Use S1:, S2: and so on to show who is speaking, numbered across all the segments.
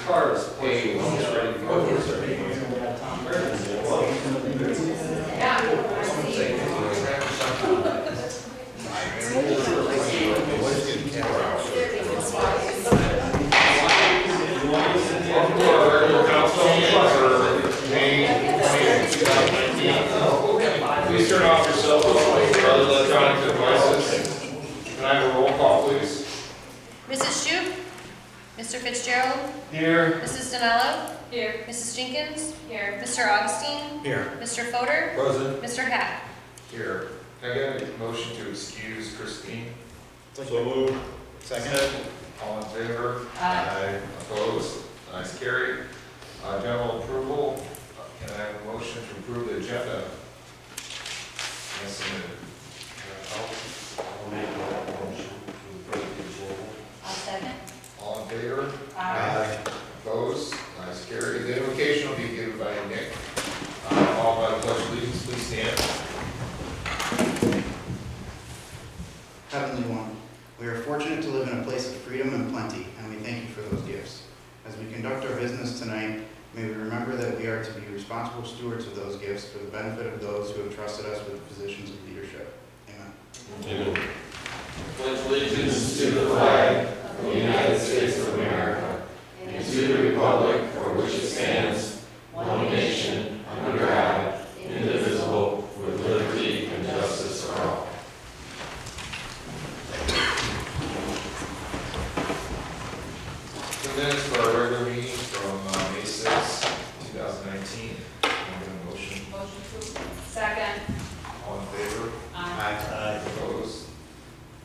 S1: cars.
S2: Hey, we're almost ready to go. Welcome to our regular council meeting for May 20th, 2019. Please turn off your cell phones or other electronic devices. Can I have a roll call, please?
S3: Mrs. Shoup? Mr. Fitzgerald?
S1: Here.
S3: Mrs. Donello?
S4: Here.
S3: Mrs. Jenkins? Here. Mr. Augustine?
S1: Here.
S3: Mr. Fodor?
S1: Present.
S3: Mr. Hack?
S2: Here. Can I get a motion to excuse Christine?
S1: So moved. Second.
S2: All in favor?
S4: Aye.
S2: Opposed? Nice carry. General approval. Can I have a motion to approve the agenda? As submitted.
S1: I'll make that motion to approve the approval.
S3: I'll second.
S2: All in favor?
S1: Aye.
S2: Opposed? Nice carry. The invocation will be given by Nick. All by the pledge of allegiance, please stand.
S5: Heavenly One, we are fortunate to live in a place of freedom and plenty, and we thank you for those gifts. As we conduct our business tonight, may we remember that we are to be responsible stewards of those gifts for the benefit of those who have trusted us with positions of leadership. Amen.
S1: Amen.
S6: Pledge allegiance to the flag of the United States of America and to the republic for which it stands, one nation, under God, indivisible, with liberty and justice for all.
S2: The minutes for our regular meeting from May 6, 2019. Can I get a motion?
S4: Motion to. Second.
S2: All in favor?
S4: Aye.
S2: Opposed?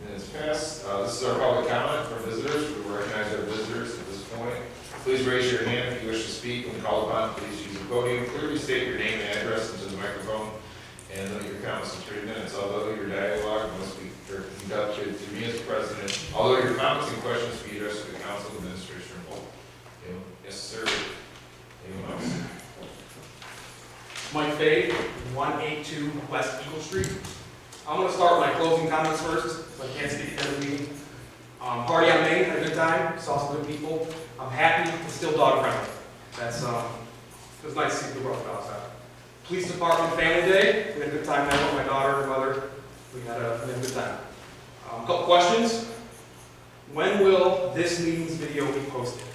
S2: Minutes passed. This is our public comment from visitors. We recognize our visitors at this point. Please raise your hand if you wish to speak. When called upon, please use the podium. Clearly state your name and address into the microphone and limit your comments to 3 minutes. Although your dialogue must be conducted through me as president, although your comments and questions be addressed to the council, administration, and board. Yes, sir. Anyone else?
S7: Mike Fay, 182 West Eagle Street. I'm going to start with my closing comments first, so I can't speak at the meeting. Party on Main, had a good time, saw some good people. I'm happy, it's still dog friendly. That's, it was nice to see the rough dogs out. Police Department Family Day, we had a good time there with my daughter and mother. We had a good time. A couple questions. When will this meeting's video be posted?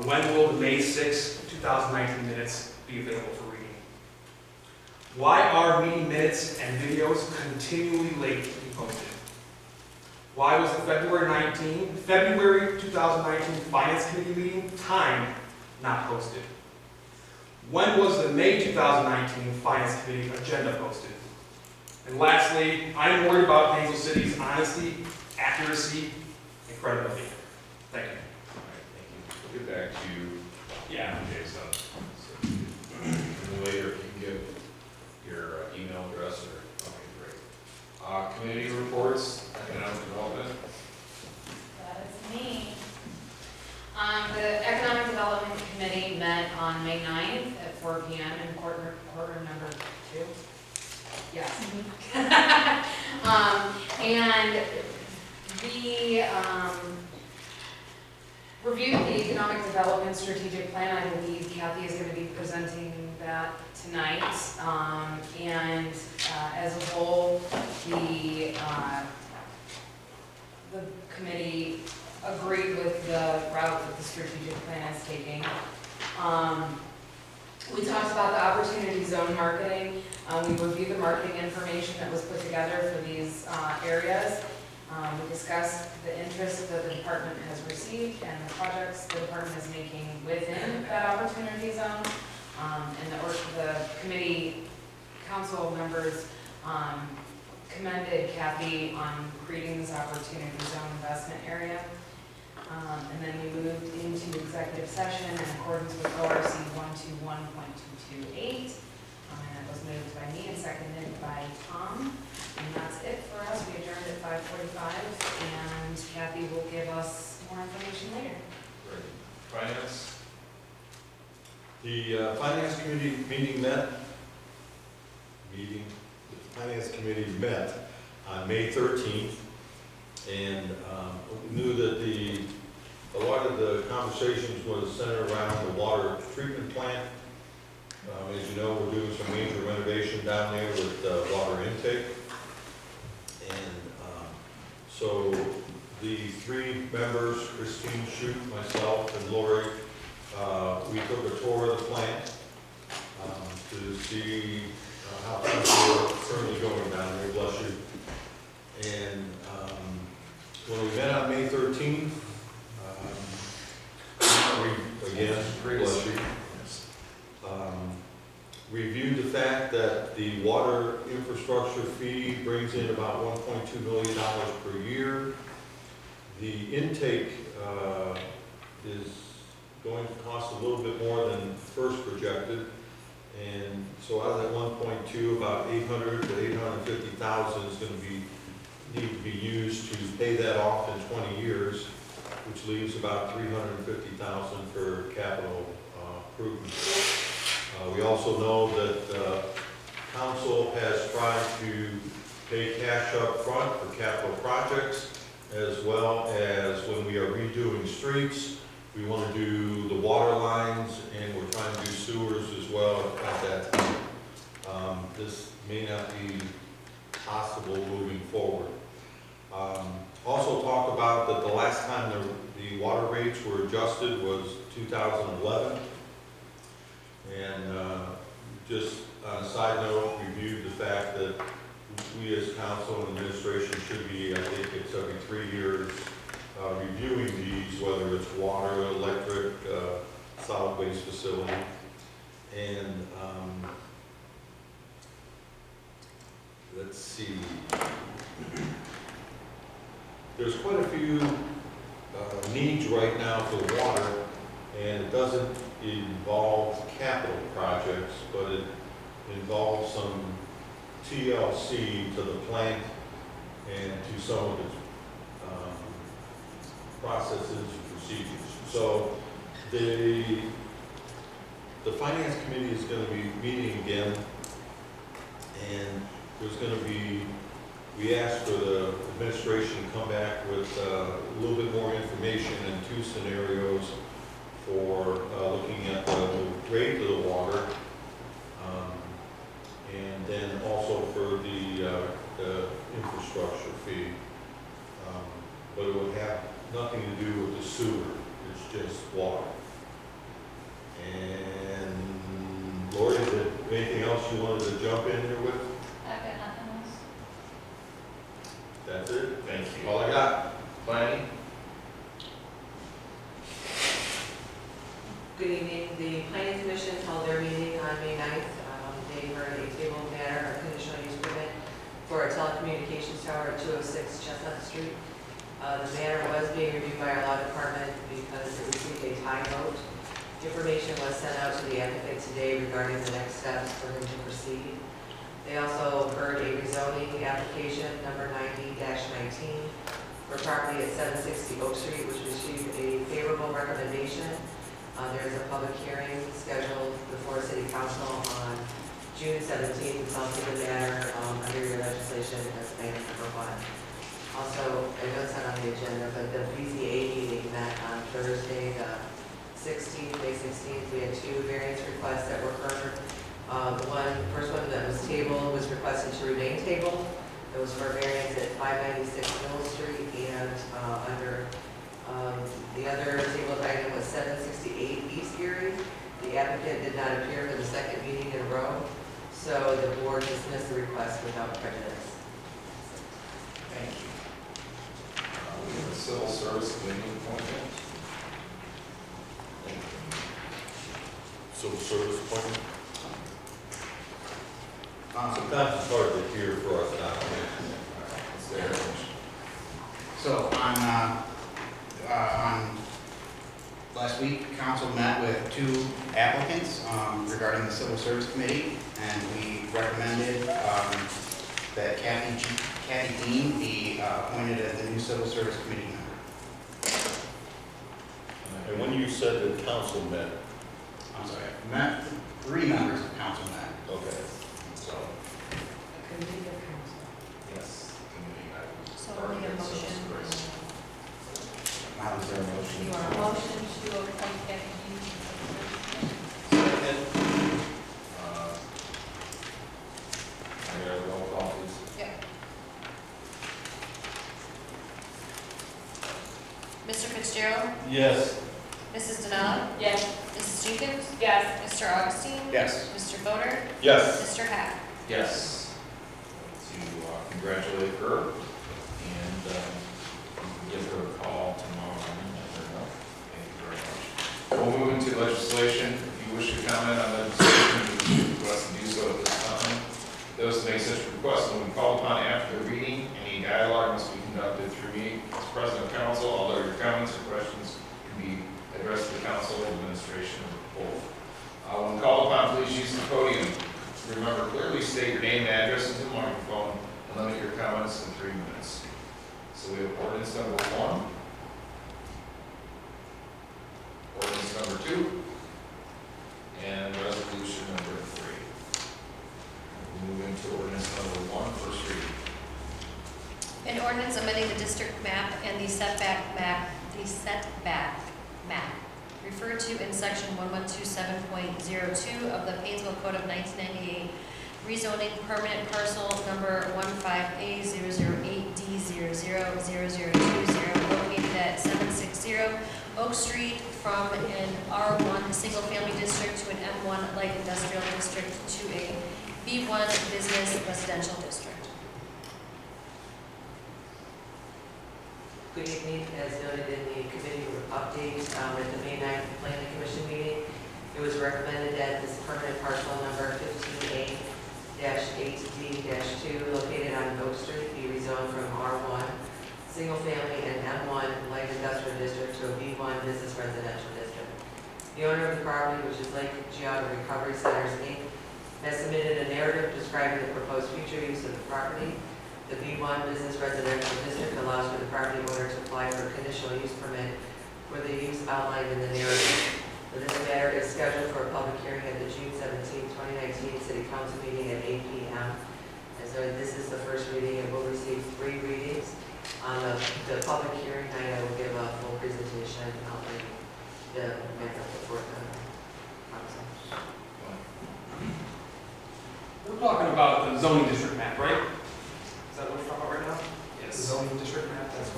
S7: When will the May 6, 2019 minutes be available for reading? Why are meeting minutes and videos continually late to be posted? Why was the February 2019 Finance Committee meeting time not posted? When was the May 2019 Finance Committee agenda posted? And lastly, I'm worried about Hazel City's honesty, accuracy, and credibility. Thank you.
S2: All right, thank you. We'll get back to you.
S7: Yeah.
S2: Jason. And then later, if you can give your email address or, okay, great. Community reports, economic development.
S4: That is me. The Economic Development Committee met on May 9th at 4 p.m. in courtroom number 2. Yes. And we reviewed the Economic Development Strategic Plan. I believe Kathy is going to be presenting that tonight. And as a whole, the committee agreed with the route that the strategic plan is taking. We talked about the opportunity zone marketing. We reviewed the marketing information that was put together for these areas. We discussed the interest that the department has received and the projects the department is making within that opportunity zone. And the committee council members commended Kathy on creating this opportunity zone investment area. And then we moved into executive session in accordance with ORC 121.228. And it was moved by me and seconded by Tom. And that's it for us. We adjourned at 5:45, and Kathy will give us more information later.
S2: Great. Finance.
S8: The Finance Committee Finance Committee met on May 13th, and we knew that the a lot of the conversations was centered around the water treatment plant. As you know, we're doing some major renovation down there with water intake. And so the three members, Christine Shute, myself, and Lori, we took a tour of the plant to see how things were currently going down there, bless you. And when we met on May 13th, we, again, bless you, reviewed the fact that the water infrastructure fee brings in about $1.2 million per year. The intake is going to cost a little bit more than first projected. And so out of that 1.2, about 800 to 850,000 is going to need to be used to pay that off in 20 years, which leaves about 350,000 for capital improvements. We also know that council has tried to pay cash up front for capital projects, as well as when we are redoing streets. We want to do the water lines, and we're trying to do sewers as well at that time. This may not be possible moving forward. Also talk about that the last time the water rates were adjusted was 2011. And just on a side note, reviewed the fact that we as council and administration should be, I think it's every 3 years, reviewing these, whether it's water, electric, solid waste facility. And let's see. There's quite a few needs right now for water, and it doesn't involve capital projects, but it involves some TLC to the plant and to some of its processes and procedures. So the finance committee is going to be meeting again, and there's going to be, we asked for the administration to come back with a little bit more information in 2 scenarios for looking at the rate of the water, and then also for the infrastructure fee. But it would have nothing to do with the sewer, it's just water. And Lori, is there anything else you wanted to jump in here with?
S3: I've got nothing else.
S8: That's it?
S2: Thank you.
S8: All I got.
S2: Planning?
S9: Good evening. The Planning Commission held their meeting on May 9th. They heard a table matter, a conditional use permit for a telecommunications tower at 206 Chestnut Street. The matter was being reviewed by our law department because it received a tie vote. Information was sent out to the applicant today regarding the next steps for him to proceed. They also heard a rezoning application number 90-19 for property at 760 Oak Street, which received a favorable recommendation. There is a public hearing scheduled before City Council on June 17th. It's also the matter under your legislation as item number 1. Also, I know it's not on the agenda, but the BZA meeting met on Thursday, the 16th, May 16th. We had 2 variance requests that were heard. The first one that was tabled was requested to remain tabled. It was for variance at 596 Mill Street, and under the other tabled item was 768 East Erie. The applicant did not appear for the second meeting in a row, so the board dismissed the request without prejudice.
S2: Thank you. We have a civil service committee appointment.
S8: Civil service appointment. Sometimes it's hard to hear for us now.
S2: It's there.
S5: So on last week, council met with 2 applicants regarding the Civil Service Committee, and we recommended that Kathy Dean be appointed as the new Civil Service Committee member.
S8: And when you said that council met,
S5: I'm sorry, 3 members of council met.
S8: okay.
S2: So,
S4: Committee of Council.
S2: yes, committee.
S3: So we need a motion.
S5: My
S2: Now is there a motion?
S3: You want a motion to appoint Becky
S2: Second. I got a roll call, please.
S3: Yep. Mr. Fitzgerald?
S1: Yes.
S3: Mrs. Denali?
S4: Yes.
S3: Mrs. Jenkins?
S4: Yes.
S3: Mr. Augustine?
S5: Yes.
S3: Mr. Fodor?
S8: Yes.
S3: Mr. Hack?
S2: Yes. To congratulate her and give her a call tomorrow morning, let her know. Thank you very much. We'll move into legislation. If you wish to comment on legislation, you request to do so at this time. Those who make such requests will be called upon after the reading. Any dialogue must be conducted through me as president of council, although your comments or questions can be addressed to the council or administration or both. When called upon, please use the podium. Remember, clearly state your name and address into the microphone and limit your comments to 3 minutes. So we have ordinance number 1, ordinance number 2, and resolution number 3. We'll move into ordinance number 1, first reading.
S3: An ordinance amending the district map and the setback map referred to in section 1127.02 of the Painesville Code of 1998, rezoning permanent parcel number 15A008D000020 located at 760 Oak Street from an R1 single-family district to an M1 light industrial district to a B1 business residential district.
S9: Good evening, as noted in the committee update at the May 9th Planning Commission meeting, it was recommended that this permanent parcel number 15A-8D-2 located on Oak Street be rezoned from R1 single family and M1 light industrial district to a B1 business residential district. The owner of the property, which is Lake Geauga Recovery Centers Inc., has submitted a narrative describing the proposed future use of the property. The B1 Business Residential District allows for the property owner to apply for a conditional use permit for the use outlined in the narrative. This matter is scheduled for a public hearing at the June 17, 2019 City Council meeting at 8 p.m. And so this is the first reading and will receive 3 readings. On the public hearing night, I will give a full presentation outlining the matter before the council.
S7: We're talking about the zoning district map, right? Is that what we're talking about right now?
S2: Yes.
S7: The zoning district map, that's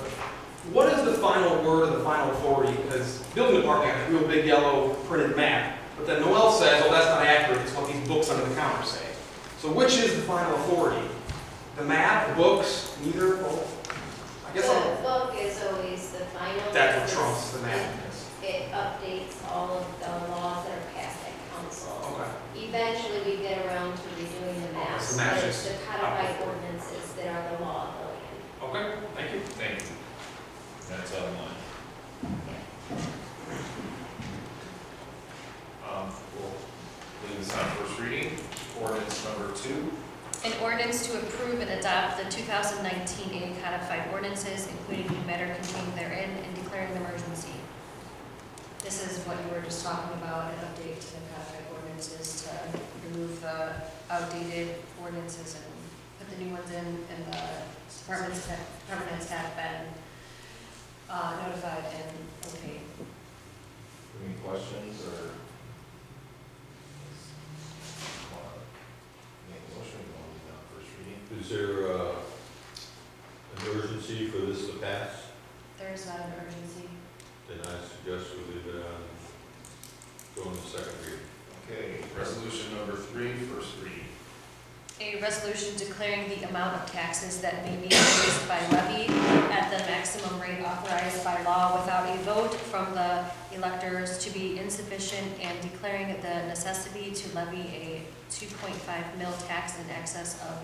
S7: what is the final word or the final authority? Because building department has a real big yellow printed map, but then Noel says, oh, that's not accurate, it's what these books under the counter say. So which is the final authority? The map, the books, neither, both? I guess
S10: The
S7: I'm,
S10: book is always the final.
S7: that's what
S10: because
S7: trumps the map.
S10: It updates all of the laws that are passed at council.
S7: Okay.
S10: Eventually, we get around to redoing the maps,
S7: so that's
S10: but
S7: just
S10: the codified
S7: up.
S10: ordinances that are the law of the land.
S7: Okay, thank you.
S2: Thank you. That's out of line. We'll leave this on first reading. Ordinance number 2.
S3: An ordinance to approve and adopt the 2019 codified ordinances, including the matter contained therein, and declaring an emergency. This is what you were just talking about, an update to the codified ordinances to remove the outdated ordinances and put the new ones in, and the departments have been notified and okayed.
S2: Any questions or? Make a motion, we'll leave it on first reading.
S8: Is there an urgency for this to pass?
S3: There is not an urgency.
S8: Then I suggest we leave it on, go on the second reading.
S2: Okay, resolution number 3, first reading.
S3: A resolution declaring the amount of taxes that may be increased by levy at the maximum rate authorized by law without a vote from the electors to be insufficient, and declaring the necessity to levy a 2.5 mil tax in excess of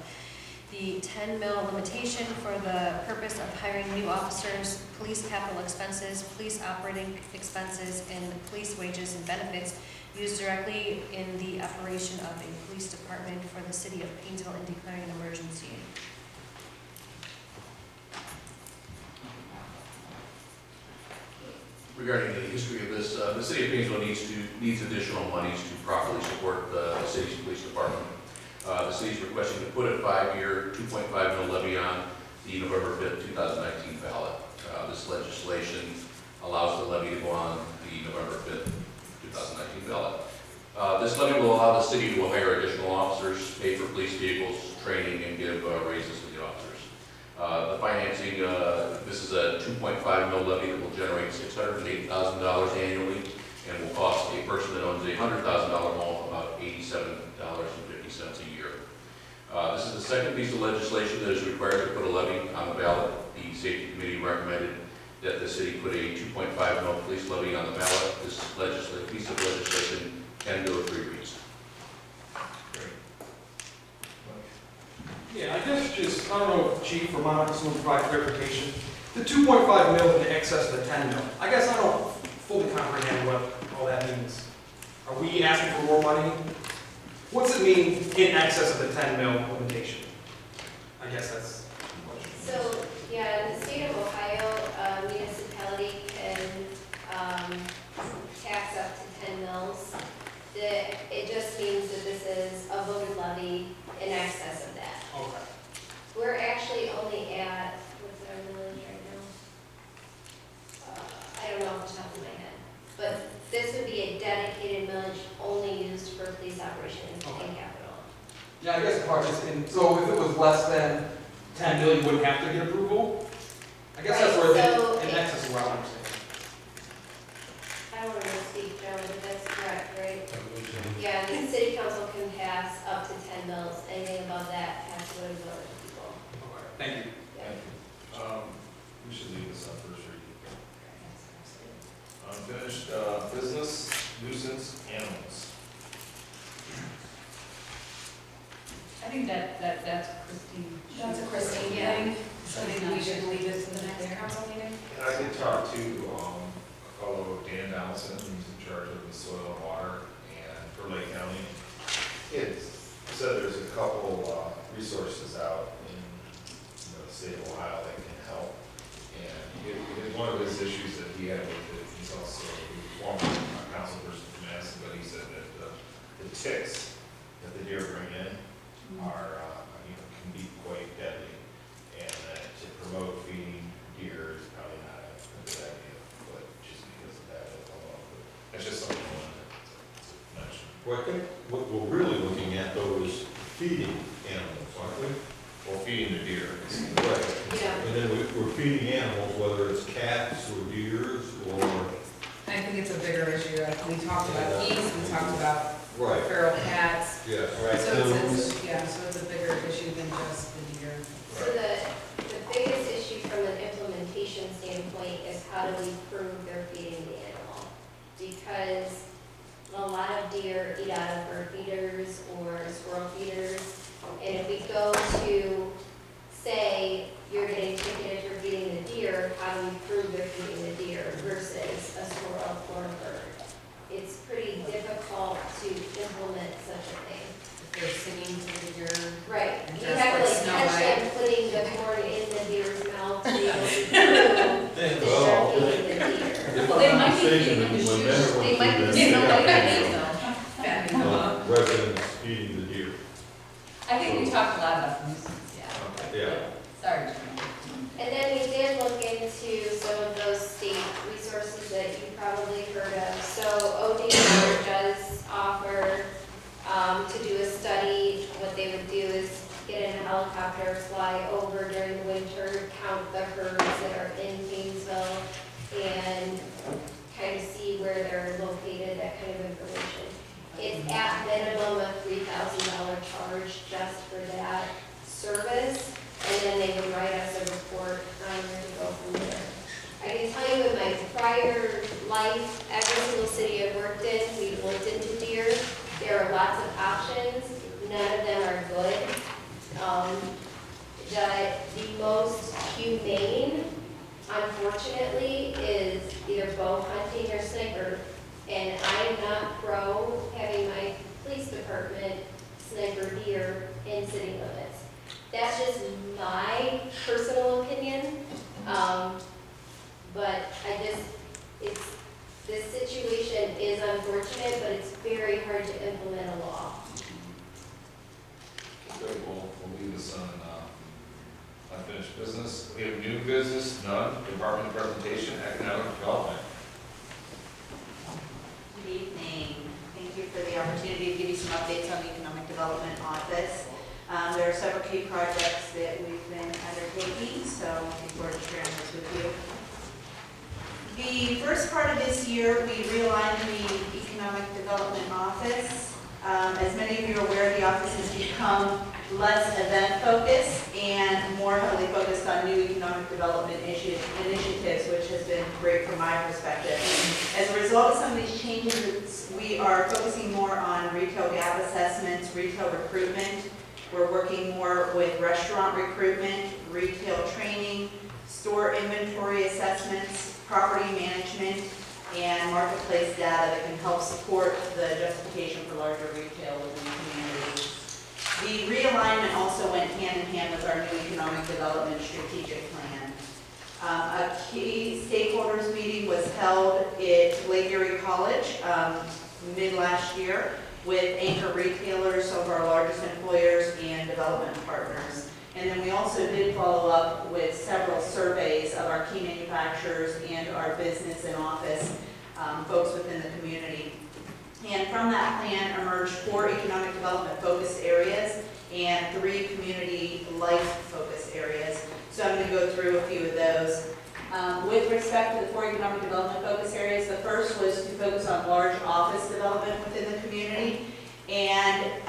S3: the 10 mil limitation for the purpose of hiring new officers, police capital expenses, police operating expenses, and police wages and benefits used directly in the operation of a police department for the city of Painesville, and declaring an emergency.
S6: Regarding the history of this, the city of Painesville needs additional monies to properly support the city's police department. The city is requesting to put a 5-year, 2.5 mil levy on the November 5th, 2019 ballot. This legislation
S11: levy to go on the November 5th, 2019 ballot. This levy will allow the city to hire additional officers, pay for police vehicles, training, and give raises to the officers. The financing, this is a 2.5 mil levy that will generate $608,000 annually and will cost a person that owns a $100,000 home about $87.50 a year. This is the second piece of legislation that is required to put a levy on the ballot. The Safety Committee recommended that the city put a 2.5 mil police levy on the ballot. This piece of legislation can go 3 reads.
S7: Yeah, I guess just, I don't know if Chief or Monica, someone provide clarification. The 2.5 mil in excess of the 10 mil, I guess I don't fully comprehend what all that means. Are we asking for more money? What's it mean in excess of the 10 mil limitation? I guess that's the question.
S10: So, yeah, in the state of Ohio, a municipality can tax up to 10 mils. It just means that this is a voted levy in excess of that.
S7: Okay.
S10: We're actually only at, what's our millage right now? I don't know off the top of my head. But this would be a dedicated millage only used for police operations in capital.
S7: Yeah, I guess the part is, so if it was less than 10 mil, you wouldn't have to get approval? I guess that's
S10: Right,
S7: where
S10: so
S7: in excess of what I'm saying.
S10: I don't want to speak, Joe, but that's correct, right? Yeah, the city council can pass up to 10 mils. Anything above that has to go to village people.
S7: Okay, thank you.
S10: Yeah.
S2: We should leave this on first reading. Unfinished business, nuisance animals.
S4: I think that's Christine.
S3: That's a Christine
S4: thing.
S3: So
S4: maybe we should leave this to the next council meeting?
S2: And I did talk to a fellow, Dan Donaldson, who's in charge of the soil and water and for Lake County. He said there's a couple resources out in the state of Ohio that can help. And one of his issues that he had with it, he's also a former council person from Madison, but he said that the ticks that the deer bring in are, can be quite deadly. And that to promote feeding deer is probably not a good idea, but just because of that alone. But that's just something I wanted to mention.
S8: Well, I think what we're really looking at though is feeding animals, aren't we?
S2: Or feeding the deer.
S8: Right.
S10: Yeah.
S8: And then we're feeding animals, whether it's cats or deers or,
S4: I think it's a bigger issue. We talked about geese, we talked about
S8: right,
S4: feral cats.
S8: yes.
S4: So it's a bigger issue than just the deer.
S10: So the biggest issue from an implementation standpoint is how do we prove they're feeding the animal? Because a lot of deer eat out of bird feeders or squirrel feeders. And if we go to say you're getting ticketed for feeding the deer, how do we prove they're feeding the deer versus a squirrel or a bird? It's pretty difficult to implement such a thing.
S4: If they're singing to the deer.
S10: Right,
S4: And
S10: you
S4: just
S10: have to
S4: like
S10: like
S4: Snow
S10: catch
S4: White.
S10: them putting the corn in the deer's mouth to be able to prove that they're feeding the deer.
S8: Well,
S4: they might be feeding them to shoot.
S8: They might be
S4: feeding them
S8: residents feeding the deer.
S12: I think we talked a lot about nuisance, yeah.
S8: Yeah.
S12: Sorry, Jim.
S10: And then we did look into some of those state resources that you probably heard of. So ODNR does offer to do a study. What they would do is get in a helicopter, fly over during the winter, count the herds that are in Painesville, and kind of see where they're located, that kind of information. It's at minimum a $3,000 charge just for that service, and then they would write us a report on where to go from there. I can tell you in my prior life, every single city I've worked in, we've looked into deer. There are lots of options, none of them are good. The most humane, unfortunately, is either bow hunting or sniper. And I am not pro having my police department sniper deer in city limits. That's just my personal opinion. But this situation is unfortunate, but it's very hard to implement a law.
S2: Okay, we'll leave this on unfinished business. We have new business, none. Department presentation, economic development.
S13: few projects that we've been undertaking, so I'm looking forward to sharing this with you. The first part of this year, we realigned the Economic Development Office. As many of you are aware, the office has become less event-focused and more heavily focused on new economic development initiatives, which has been great from my perspective. As a result of some of these changes, we are focusing more on retail gap assessments, retail recruitment. We're working more with restaurant recruitment, retail training, store inventory assessments, property management, and marketplace data that can help support the justification for larger retail within the community. The realignment also went hand in hand with our new economic development strategic plan. A key stakeholders meeting was held at Lake Erie College mid last year with anchor retailers, some of our largest employers, and development partners. And then we also did follow up with several surveys of our key manufacturers and our business and office folks within the community. And from that plan emerged 4 economic development focus areas and 3 community life focus areas. So I'm going to go through a few of those. With respect to the 4 economic development focus areas, the first was to focus on large office development within the community and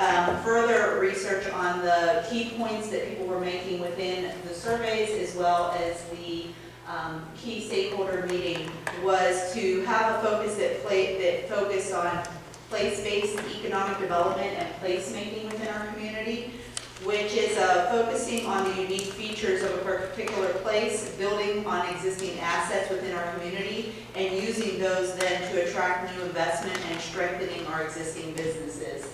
S13: further research on the key points that people were making within the surveys, as well as the key stakeholder meeting, was to have a focus that focused on place-based economic development and placemaking within our community, which is focusing on the unique features of a particular place, building on existing assets within our community, and using those then to attract new investment and strengthening our existing businesses.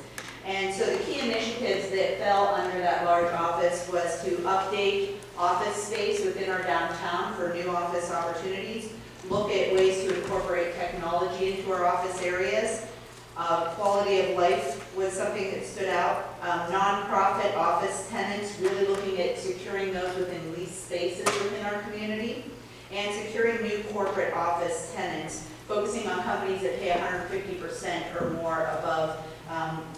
S13: And so the key initiatives that fell under that large office was to update office space within our downtown for new office opportunities, look at ways to incorporate technology into our office areas. Quality of life was something that stood out. Nonprofit office tenants, really looking at securing those within leased spaces within our community, and securing new corporate office tenants, focusing on companies that pay 150% or more above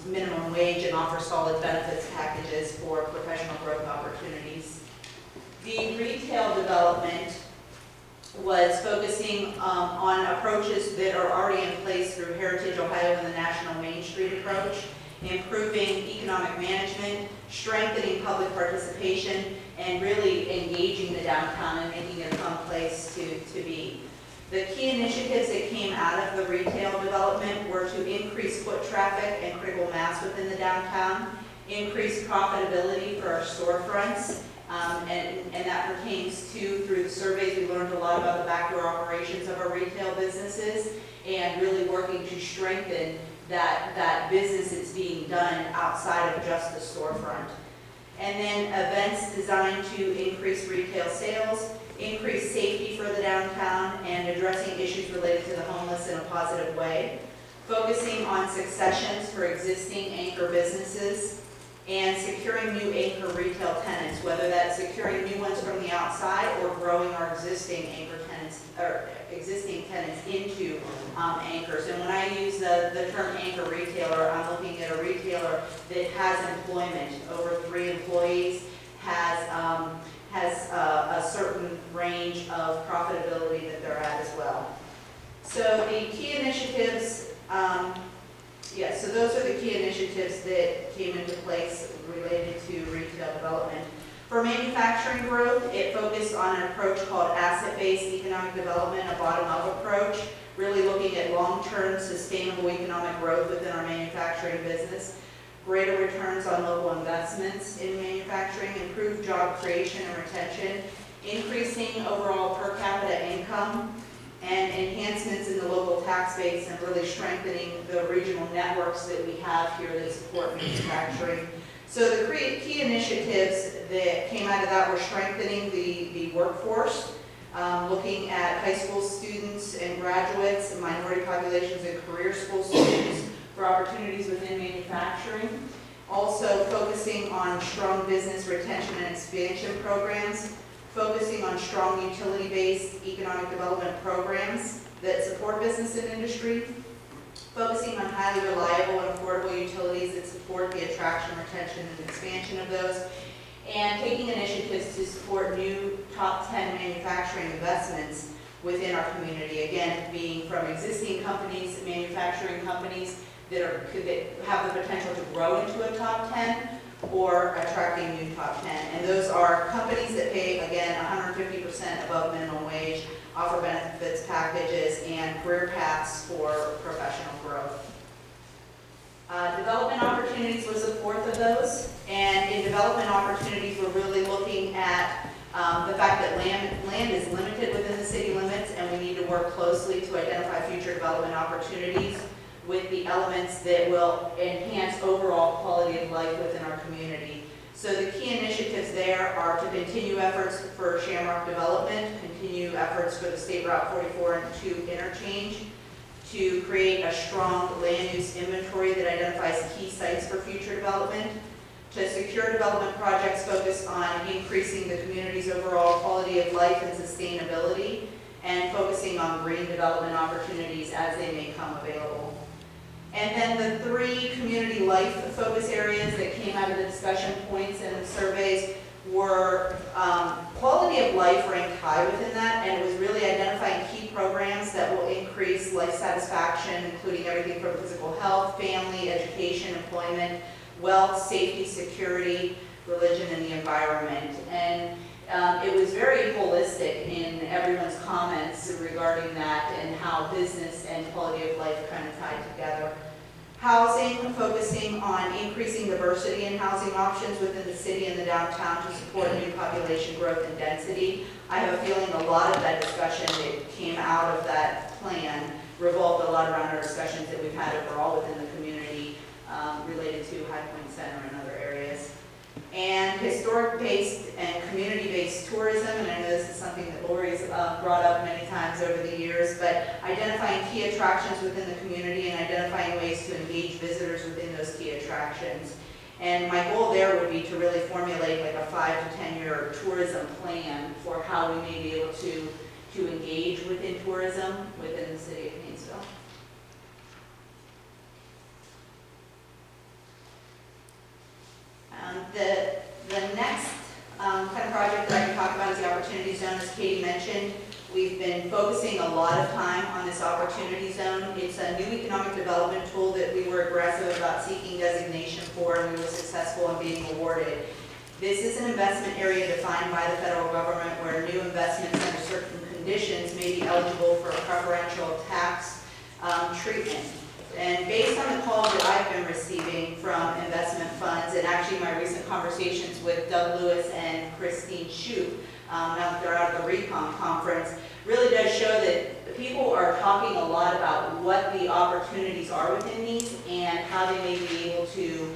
S13: minimum wage and offer solid benefits packages for professional growth opportunities. The retail development was focusing on approaches that are already in place through Heritage Ohio and the National Main Street approach, improving economic management, strengthening public participation, and really engaging the downtown and making it a fun place to be. The key initiatives that came out of the retail development were to increase foot traffic and critical mass within the downtown, increase profitability for our storefronts, and that pertains to, through the surveys, we learned a lot about the backdoor operations of our retail businesses and really working to strengthen that business that's being done outside of just the storefront. And then events designed to increase retail sales, increase safety for the downtown, and addressing issues related to the homeless in a positive way, focusing on successions for existing anchor businesses, and securing new anchor retail tenants, whether that's securing new ones from the outside or growing our existing anchor tenants or existing tenants into anchors. And when I use the term anchor retailer, I'm looking at a retailer that has employment, over 3 employees, has a certain range of profitability that they're at as well. So the key initiatives, so those are the key initiatives that came into place related to retail development. For manufacturing growth, it focused on an approach called asset-based economic development, a bottom-up approach, really looking at long-term sustainable economic growth within our manufacturing business, greater returns on local investments in manufacturing, improved job creation and retention, increasing overall per capita income, and enhancements in the local tax base and really strengthening the regional networks that we have here that support manufacturing. So the key initiatives that came out of that were strengthening the workforce, looking at high school students and graduates, minority populations and career school students for opportunities within manufacturing. Also focusing on strong business retention and expansion programs, focusing on strong utility-based economic development programs that support business and industry, focusing on highly reliable and affordable utilities that support the attraction, retention, and expansion of those, and taking initiatives to support new top 10 manufacturing investments within our community. Again, being from existing companies, manufacturing companies that have the potential to grow into a top 10, or attracting new top 10. And those are companies that pay, again, 150% above minimum wage, offer benefits packages, and career paths for professional growth. Development opportunities was the fourth of those. And in development opportunities, we're really looking at the fact that land is limited within the city limits, and we need to work closely to identify future development opportunities with the elements that will enhance overall quality of life within our community. So the key initiatives there are to continue efforts for Shamrock development, continue efforts for the State Route 44 and 2 interchange, to create a strong land use inventory that identifies key sites for future development, to secure development projects focused on increasing the community's overall quality of life and sustainability, and focusing on green development opportunities as they may come available. And then the 3 community life focus areas that came out of the discussion points and the surveys were quality of life ranked high within that, and it was really identifying key programs that will increase life satisfaction, including everything from physical health, family, education, employment, wealth, safety, security, religion, and the environment. And it was very holistic in everyone's comments regarding that and how business and quality of life kind of tied together. Housing, focusing on increasing diversity in housing options within the city and the downtown to support new population growth and density. I have a feeling a lot of that discussion that came out of that plan revolved a lot around our discussions that we've had overall within the community related to High Point Center and other areas. And historic-based and community-based tourism, and I know this is something that Lori's brought up many times over the years, but identifying key attractions within the community and identifying ways to engage visitors within those key attractions. And my goal there would be to really formulate like a 5 to 10 year tourism plan for how we may be able to engage within tourism within the city of Painesville. The next kind of project that I can talk about is the Opportunity Zone, as Katie mentioned. We've been focusing a lot of time on this Opportunity Zone. It's a new economic development tool that we were aggressive about seeking designation for, and we were successful in being awarded. This is an investment area defined by the federal government where new investments under certain conditions may be eligible for preferential tax treatment. And based on the calls that I've been receiving from investment funds, and actually my recent conversations with Doug Lewis and Christine Shoup, now that they're out of the Recon conference, really does show that people are talking a lot about what the opportunities are within these and how they may be able to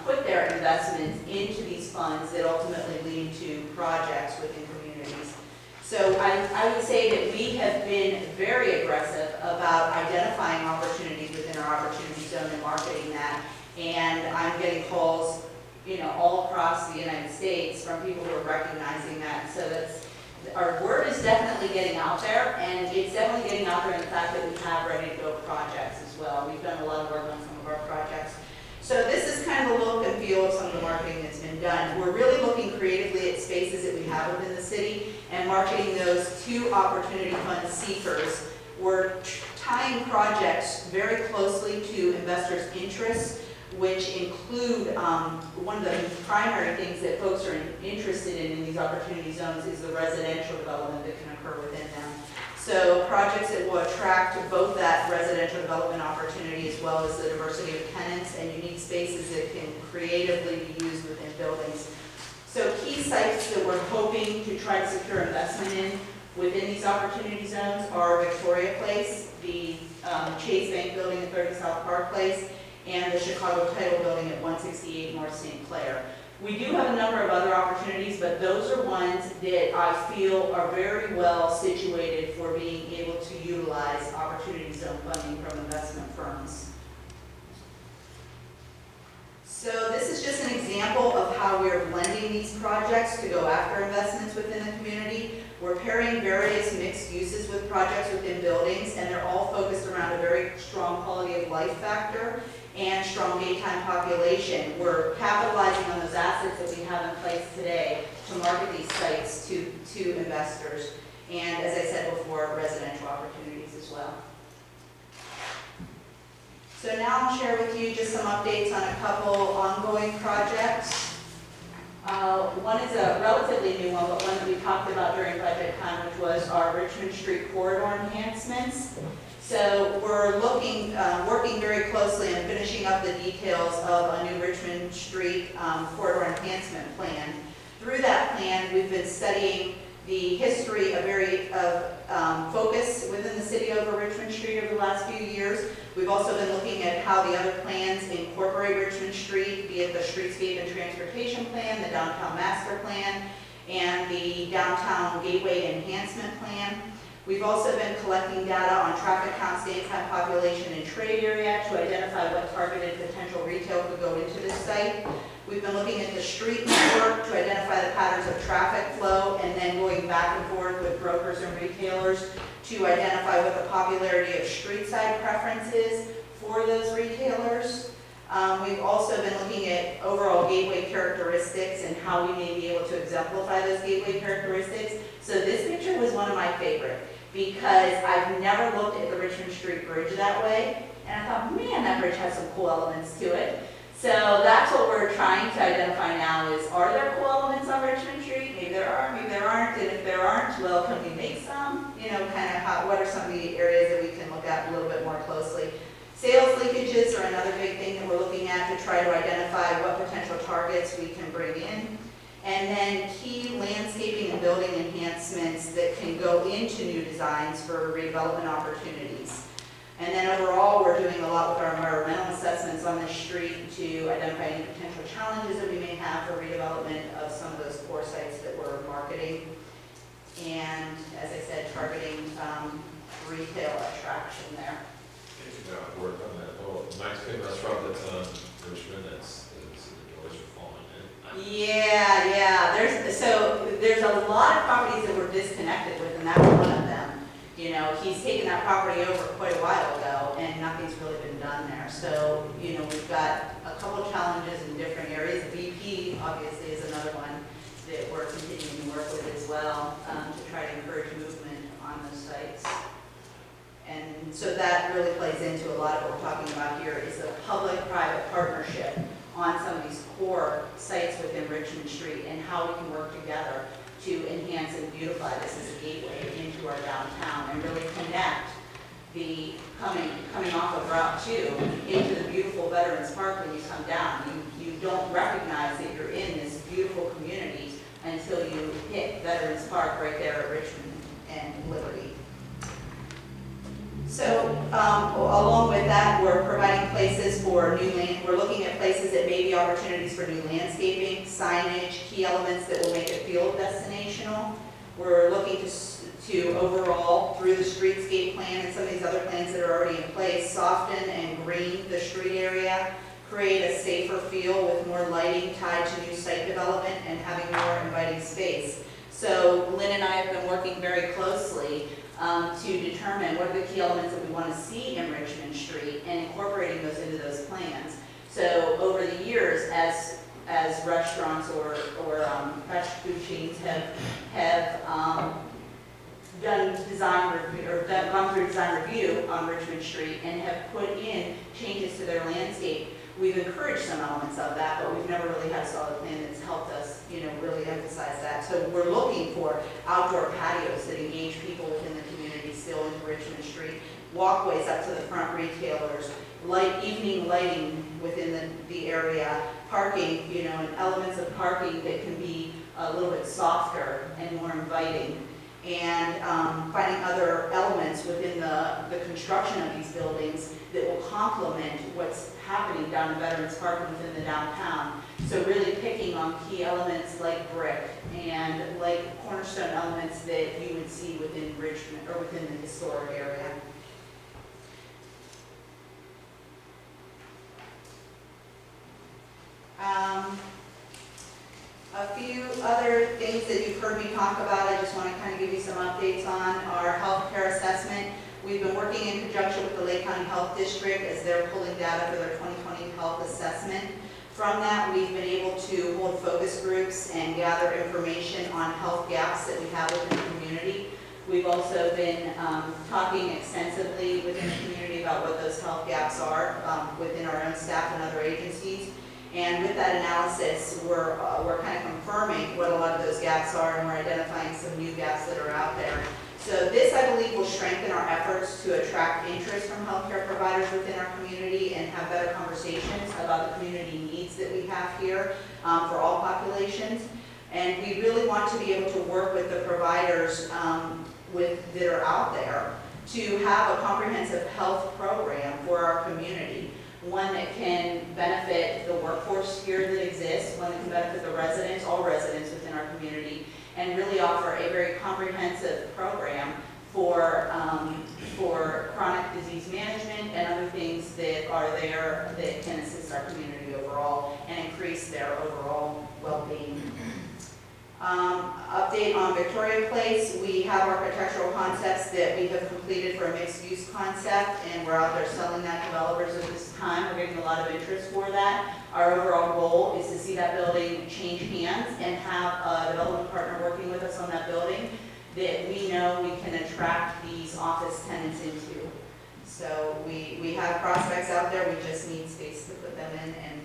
S13: put their investments into these funds that ultimately lead to projects within communities. So I would say that we have been very aggressive about identifying opportunities within our Opportunity Zone and marketing that. And I'm getting calls, all across the United States from people who are recognizing that. So our word is definitely getting out there, and it's definitely getting out there in the fact that we have ready-to-go projects as well. We've done a lot of work on some of our projects. So this is kind of the look and feel of some of the marketing that's been done. We're really looking creatively at spaces that we have within the city and marketing those to Opportunity Fund seekers. We're tying projects very closely to investors' interests, which include one of the primary things that folks are interested in these opportunity zones is the residential development that can occur within them. So projects that will attract both that residential development opportunity as well as the diversity of tenants and unique spaces that can creatively be used within buildings. So key sites that we're hoping to try to secure investment in within these opportunity zones are Victoria Place, the Chase Bank Building at 30 South Park Place, and the Chicago Title Building at 168 North St. Clair. We do have a number of other opportunities, but those are ones that I feel are very well situated for being able to utilize Opportunity Zone funding from investment firms. So this is just an example of how we're blending these projects to go after investments within the community. We're pairing various mixed uses with projects within buildings, and they're all focused around a very strong quality of life factor and strong daytime population. We're capitalizing on those assets that we have in place today to market these sites to investors, and as I said before, residential opportunities as well. So now I'll share with you just some updates on a couple ongoing projects. One is a relatively new one, but one that we talked about during budget time, which was our Richmond Street corridor enhancements. So we're working very closely on finishing up the details of a new Richmond Street corridor enhancement plan. Through that plan, we've been studying the history of focus within the city over Richmond Street over the last few years. We've also been looking at how the other plans incorporate Richmond Street, be it the Streetscape and Transportation Plan, the Downtown Master Plan, and the Downtown Gateway Enhancement Plan. We've also been collecting data on traffic counts, daytime population, and trade area to identify what targeted potential retail could go into this site. We've been looking at the street network to identify the patterns of traffic flow, and then going back and forth with brokers and retailers to identify what the popularity of street side preferences for those retailers. We've also been looking at overall gateway characteristics and how we may be able to exemplify those gateway characteristics. So this picture was one of my favorite because I've never looked at the Richmond Street Bridge that way, and I thought, man, that bridge has some cool elements to it. So that's what we're trying to identify now is, are there cool elements on Richmond Street? Maybe there are, maybe there aren't, and if there aren't, well, can we make some? You know, kind of what are some of the areas that we can look at a little bit more closely? Sales leakages are another big thing that we're looking at to try to identify what potential targets we can bring in. And then key landscaping and building enhancements that can go into new designs for redevelopment opportunities. And then overall, we're doing a lot with our environmental assessments on the street to identify any potential challenges that we may have for redevelopment of some of those core sites that we're marketing. And as I said, targeting retail attraction there.
S8: Work on that whole Mexican restaurant that's on Richmond, the doors are falling in.
S13: Yeah, there's a lot of properties that we're disconnected with, and that's one of them. You know, he's taken that property over quite a while ago, and nothing's really been done there. So, you know, we've got a couple challenges in different areas. BP, obviously, is another one that we're continuing to work with as well to try to encourage movement on those sites. And so that really plays into a lot of what we're talking about here is a public-private partnership on some of these core sites within Richmond Street and how we can work together to enhance and beautify this as a gateway into our downtown and really connect the coming off of Route 2 into the beautiful Veterans Park when you come down. You don't recognize that you're in this beautiful community until you hit Veterans Park right there at Richmond and Liberty. So along with that, we're providing places for new land. We're looking at places that may be opportunities for new landscaping, signage, key elements that will make it feel destinational. We're looking to overall, through the streetscape plan and some of these other plans that are already in place, soften and green the street area, create a safer feel with more lighting tied to new site development and having more inviting space. So Lynn and I have been working very closely to determine what are the key elements that we want to see in Richmond Street and incorporating those into those plans. So over the years, as restaurants or fast food chains have done design review or gone through design review on Richmond Street and have put in changes to their landscape, we've encouraged some elements of that, but we've never really had a solid plan that's helped us, you know, really emphasize that. So we're looking for outdoor patios that engage people within the community still into Richmond Street, walkways up to the front retailers, evening lighting within the area, parking, you know, and elements of parking that can be a little bit softer and more inviting. And finding other elements within the construction of these buildings that will complement what's happening down in Veterans Park and within the downtown. So really picking on key elements like brick and like cornerstone elements that you would see within Richmond or within the historic area. A few other things that you've heard me talk about, I just want to kind of give you some updates on our healthcare assessment. We've been working in conjunction with the Lake County Health District as they're pulling data for their 2020 health assessment. From that, we've been able to hold focus groups and gather information on health gaps that we have within the community. We've also been talking extensively within the community about what those health gaps are within our own staff and other agencies. And with that analysis, we're kind of confirming what a lot of those gaps are, and we're identifying some new gaps that are out there. So this, I believe, will strengthen our efforts to attract interest from healthcare providers within our community and have better conversations about the community needs that we have here for all populations. And we really want to be able to work with the providers that are out there to have a comprehensive health program for our community. One that can benefit the workforce here that exists, one that can benefit the residents, all residents within our community, and really offer a very comprehensive program for chronic disease management and other things that are there that can assist our community overall and increase their overall well-being. Update on Victoria Place. We have architectural concepts that we have completed for a mixed-use concept, and we're out there selling that to developers at this time. We're getting a lot of interest for that. Our overall goal is to see that building change hands and have a development partner working with us on that building that we know we can attract these office tenants into. So we have prospects out there, we just need space to put them in, and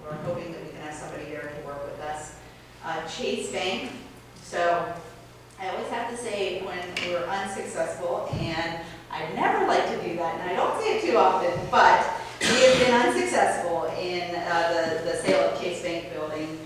S13: we're hoping that we can have somebody there to work with us. Chase Bank. So I always have to say when we're unsuccessful, and I never like to do that, and I don't say it too often, but we have been unsuccessful in the sale of Chase Bank building.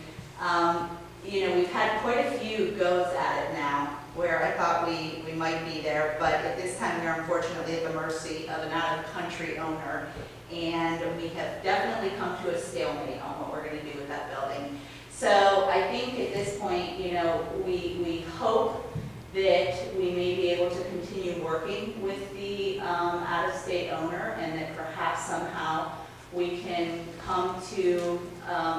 S13: You know, we've had quite a few goes at it now, where I thought we might be there, but at this time we are unfortunately at the mercy of an out-of-country owner, and we have definitely come to a stalemate on what we're going to do with that building. So I think at this point, you know, we hope that we may be able to continue working with the out-of-state owner, and that perhaps somehow we can come to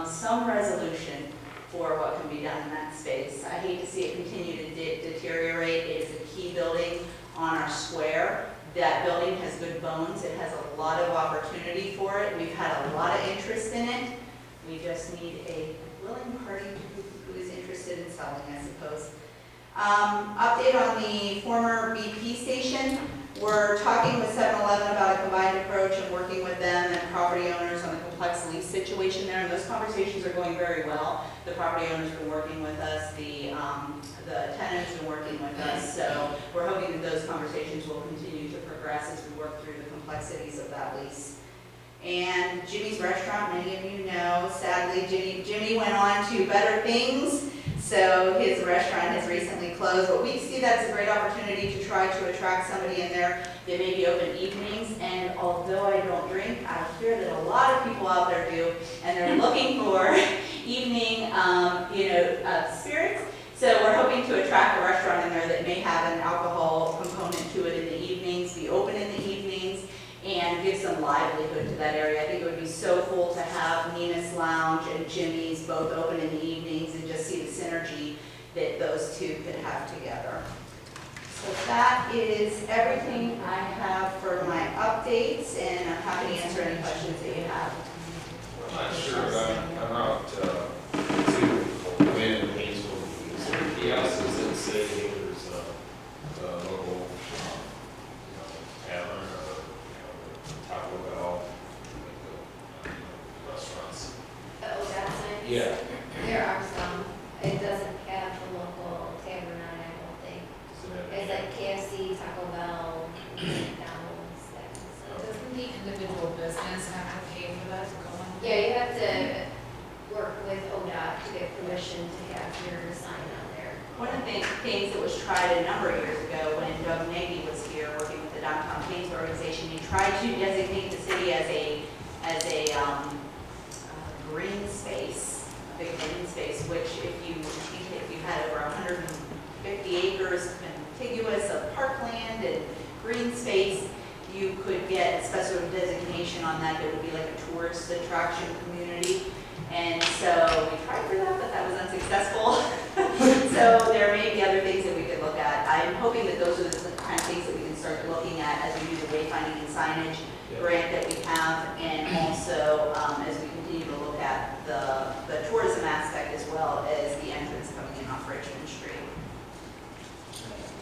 S13: some resolution for what can be done in that space. I hate to see it continue to deteriorate. It is a key building on our square. That building has good bones. It has a lot of opportunity for it. We've had a lot of interest in it. We just need a willing party who is interested in selling, I suppose. Update on the former BP station. We're talking with 7-Eleven about a combined approach and working with them and property owners on the complex lease situation there, and those conversations are going very well. The property owner's been working with us, the tenant's been working with us, so we're hoping that those conversations will continue to progress as we work through the complexities of that lease. And Jimmy's Restaurant, many of you know, sadly Jimmy went on to better things, so his restaurant has recently closed, but we see that's a great opportunity to try to attract somebody in there that may be open evenings. And although I don't drink, I hear that a lot of people out there do, and they're looking for evening spirits. So we're hoping to attract a restaurant in there that may have an alcohol component to it in the evenings, be open in the evenings, and give some livelihood to that area. I think it would be so cool to have Nina's Lounge and Jimmy's both open in the evenings and just see the synergy that those two could have together. So that is everything I have for my updates, and I'm happy to answer any questions that you have.
S2: I'm not sure, but I'm out to come in and Haynesville. Is there kiosks that say there's a local tavern or Taco Bell, restaurants?
S10: Oh, that's nice.
S2: Yeah.
S10: There are some. It doesn't have the local tavern on it, I don't think. It's like KFC, Taco Bell, McDonald's, that kind of stuff.
S4: Doesn't the individual business have to pay for that to go in?
S10: Yeah, you have to work with ODOT to get permission to have your sign on there.
S13: One of the things that was tried a number of years ago when Doug Nagy was here working with the Downtown Plains organization, he tried to designate the city as a green space, a big green space, which if you had over 150 acres contiguous of parkland and green space, you could get a special designation on that would be like a tourist attraction community. And so we tried for that, but that was unsuccessful. So there may be other things that we could look at. I'm hoping that those are the kind of things that we can start looking at as we do the wayfinding and signage grant that we have, and also as we continue to look at the tourism aspect as well as the entrance coming in off Richmond Street.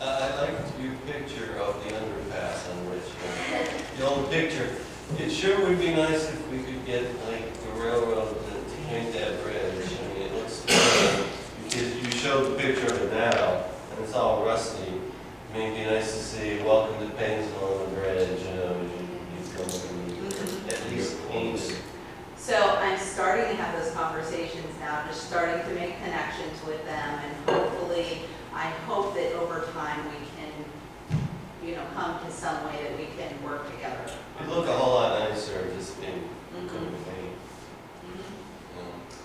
S6: I liked your picture of the underpass on Richmond. The old picture. It sure would be nice if we could get like the railroad to paint that bridge. I mean, it looks good. Because you showed the picture of it now, and it's all rusty. I mean, it'd be nice to see, welcome to Painesville on the bridge, you know, you come and at least paint it.
S13: So I'm starting to have those conversations now, just starting to make connections with them, and hopefully, I hope that over time we can, you know, come to some way that we can work together.
S6: It'd look a whole lot nicer just being good paint.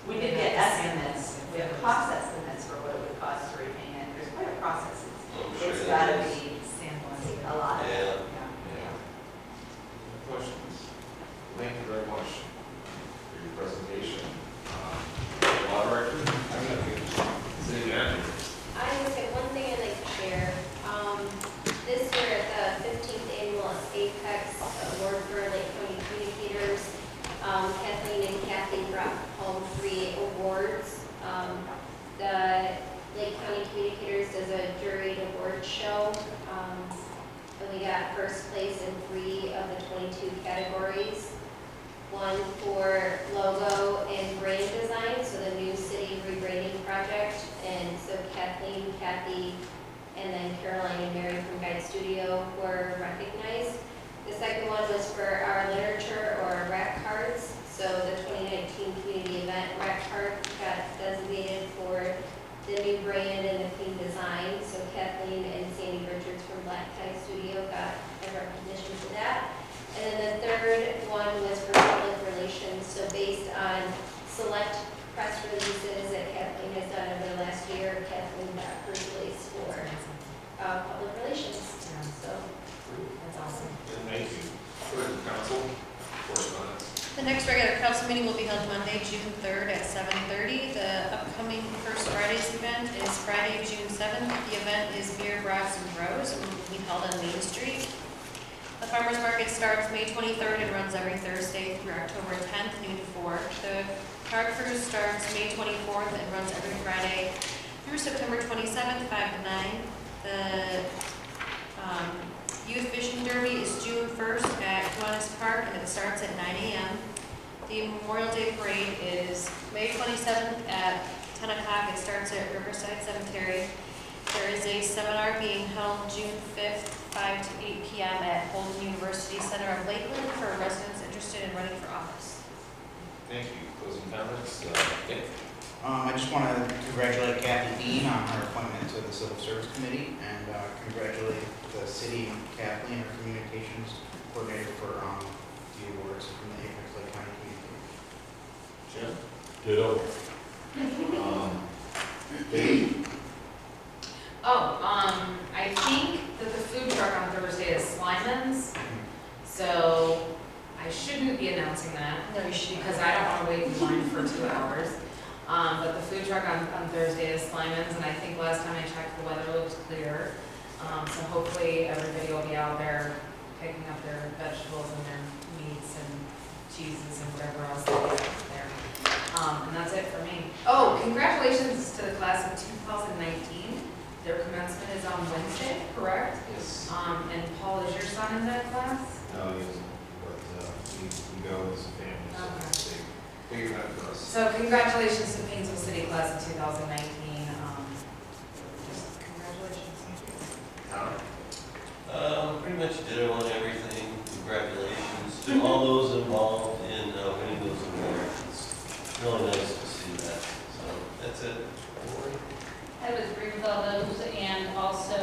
S13: We did get estimates, we have cost estimates for what it would cost to repaint it. There's quite a process. It's gotta be a lot.
S6: Yeah.
S2: Questions? Thank you very much for your presentation. Law Director? City Manager?
S10: I just have one thing I'd like to share. This year at the 15th Annual Apex Award for Lake County Communicators, Kathleen and Kathy brought home 3 awards. The Lake County Communicators does a juried award show, and we got first place in 3 of the 22 categories. One for logo and brand design, so the new city rebranding project. And so Kathleen, Kathy, and then Caroline and Mary from Guide Studio were recognized. The second one was for our literature or RAC cards. So the 2019 community event RAC card got designated for the new brand and the theme design. So Kathleen and Sandy Richards from Black Tie Studio got a recognition for that. And then the third one was for public relations. So based on select press releases that Kathleen has done over the last year, Kathleen got first place for public relations. So that's awesome.
S2: Thank you. Clerk of Council, correspondence.
S3: The next regular council meeting will be held Monday, June 3rd at 7:30. The upcoming First Fridays event is Friday, June 7th. The event is Beer, Brats, and Rose, and will be held on Main Street. The farmers market starts May 23rd and runs every Thursday through October 10th, noon to 4. The car cruise starts May 24th and runs every Friday through September 27th, 5 to 9. The Youth Fishing Derby is June 1st at Kiwanis Park, and it starts at 9 a.m. The Memorial Day Parade is May 27th at 10 o'clock. It starts at Riverside Cemetery. There is a seminar being held June 5th, 5 to 8 p.m. at Holden University Center of Lakeland for residents interested in running for office.
S2: Thank you. Closing comments? Nick?
S5: I just want to congratulate Kathy Dean on her appointment to the Civil Service Committee, and congratulate the city and Kathleen, our communications coordinator, for the awards from the Apex Lake County Community.
S2: Jim? Ditto. Dave?
S4: I think that the food truck on Thursday is Slyman's, so I shouldn't be announcing that.
S3: No, you should.
S4: Because I don't want to wait in line for 2 hours. But the food truck on Thursday is Slyman's, and I think last time I checked, the weather looks clear. So hopefully everybody will be out there picking up their vegetables and their meats and cheeses and whatever else they get there. And that's it for me. Oh, congratulations to the class of 2019. Their commencement is on Wednesday, correct?
S2: Yes.
S4: And Paul, is your son in that class?
S2: No, he isn't, but we go as a family, so
S4: Okay.
S2: it's a big event for us.
S4: So congratulations to Painesville City class of 2019. Just congratulations.
S2: Tom?
S6: Pretty much ditto on everything. Congratulations to all those involved in winning those awards. It's really nice to see that. So that's it.
S12: I would agree with all those, and also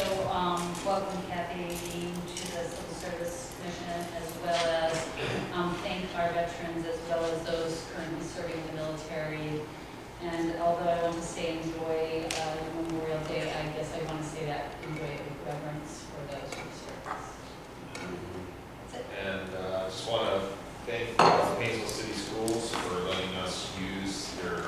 S12: welcome Kathy Dean to the Civil Service Commission, as well as thank our veterans, as well as those currently serving the military. And although I want to say enjoy Memorial Day, I guess I want to say that enjoy it with reverence for those who serve. That's it.
S2: And I just want to thank the Painesville City Schools for letting us use their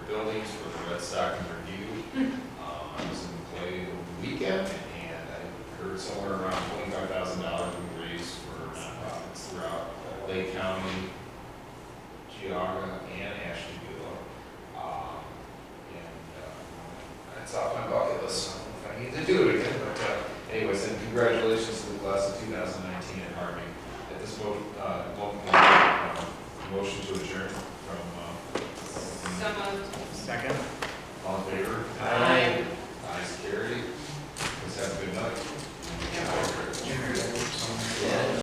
S2: buildings for the Red Sox review. I was in play over the weekend, and I heard for somewhere around $25,000 we raised for nonprofits throughout Lake County, Geauga, and Ashtabula. It's off my bucket list, so I need to do it again, but anyways, and congratulations to the class of 2019 at Harding. At this motion to